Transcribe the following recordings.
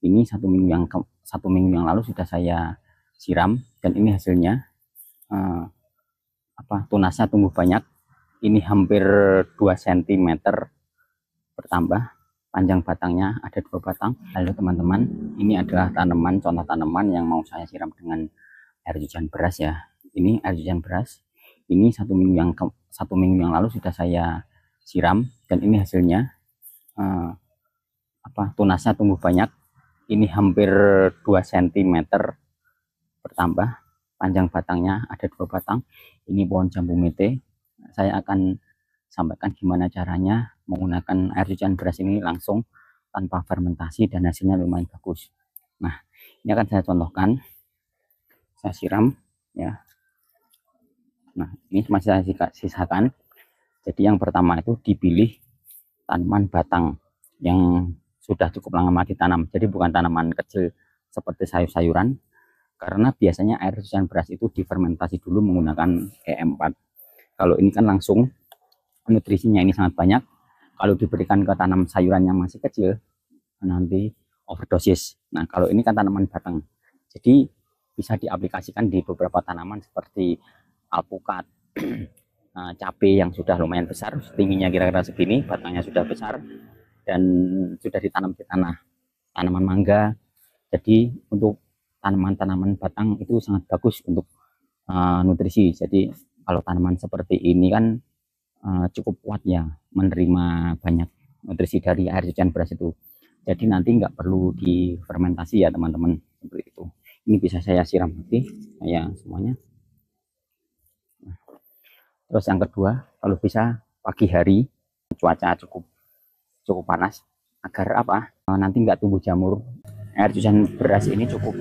Ini satu minggu yang lalu sudah saya siram dan ini hasilnya. eh, Tunasnya tumbuh banyak. Ini hampir 2 cm bertambah. Panjang batangnya ada 2 batang. Lalu teman-teman, ini adalah contoh tanaman yang mau saya siram dengan air hujan beras ya. Ini air hujan beras. Ini satu minggu yang lalu sudah saya siram dan ini hasilnya. eh, Tunasnya tumbuh banyak. Ini hampir 2 cm bertambah. Panjang batangnya ada 2 batang. Ini pohon jambu mete. Saya akan sampaikan gimana caranya menggunakan air hujan beras ini langsung tanpa fermentasi dan hasilnya lumayan bagus. Nah, ini akan saya contohkan. Saya siram ya. Nah, ini masih saya sisakan. Jadi yang pertama itu dipilih tanaman batang yang sudah cukup lama ditanam. Jadi bukan tanaman kecil seperti sayur-sayuran, karena biasanya air hujan beras itu difermentasi dulu menggunakan E4. Kalau ini kan langsung, nutrisinya ini sangat banyak. Kalau diberikan ke tanam sayuran yang masih kecil, nanti overdosis. Nah, kalau ini kan tanaman batang, jadi bisa diaplikasikan di beberapa tanaman seperti alpukat, cabai yang sudah lumayan besar, tingginya kira-kira segini, batangnya sudah besar, dan sudah ditanam di tanah. Tanaman mangga. Jadi untuk tanaman-tanaman batang itu sangat bagus untuk nutrisi. Jadi kalau tanaman seperti ini kan cukup kuat ya menerima banyak nutrisi dari air hujan beras itu. Jadi nanti nggak perlu difermentasi ya teman-teman, seperti itu. Ini bisa saya siram nanti ya semuanya. Terus yang kedua, kalau bisa pagi hari, cuaca cukup panas, agar nanti nggak tumbuh jamur. Air hujan beras ini cukup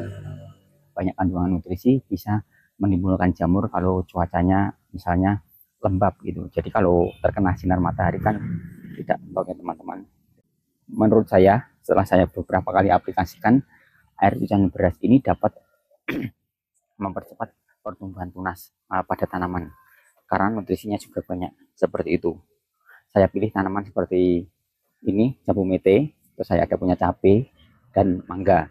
banyak kandungan nutrisi, bisa menimbulkan jamur kalau cuacanya misalnya lembab gitu. Jadi kalau terkena sinar matahari kan tidak baik teman-teman. Menurut saya, setelah saya beberapa kali aplikasikan, air hujan beras ini dapat mempercepat pertumbuhan tunas pada tanaman, karena nutrisinya juga banyak seperti itu. Saya pilih tanaman seperti ini, jambu mete, terus saya ada punya cabai dan mangga.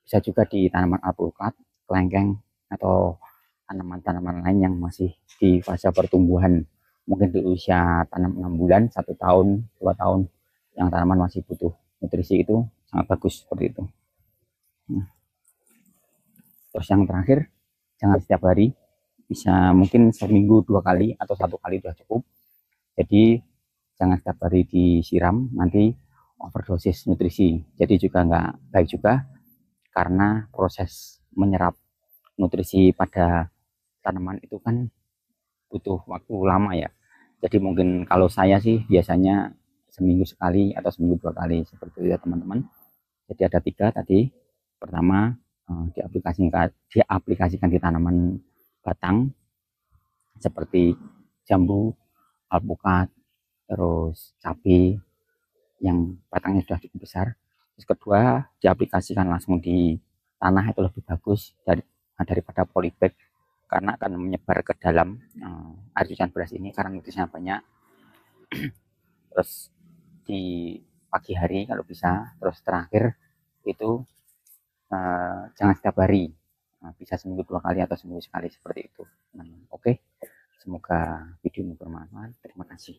Bisa juga di tanaman alpukat, kelengkeng, atau tanaman-tanaman lain yang masih di fase pertumbuhan, mungkin di usia tanam 6 bulan, 1 tahun, 2 tahun, yang tanaman masih butuh nutrisi, itu sangat bagus seperti itu. Terus yang terakhir, jangan setiap hari, bisa mungkin seminggu 2 kali atau 1 kali sudah cukup. Jadi jangan setiap hari disiram, nanti overdosis nutrisi. Jadi juga nggak baik juga, karena proses menyerap nutrisi pada tanaman itu kan butuh waktu lama ya. Jadi mungkin kalau saya sih biasanya seminggu sekali atau seminggu 2 kali seperti itu ya teman-teman. Jadi ada 3 tadi. Pertama, diaplikasikan di tanaman batang seperti jambu, alpukat, terus cabai yang batangnya sudah cukup besar. Terus kedua, diaplikasikan langsung di tanah itu lebih bagus daripada polybag, karena akan menyebar ke dalam air hujan beras ini karena nutrisinya banyak. Terus di pagi hari kalau bisa. Terus terakhir itu jangan setiap hari, bisa seminggu 2 kali atau seminggu sekali seperti itu. Oke, semoga video ini bermanfaat. Terima kasih.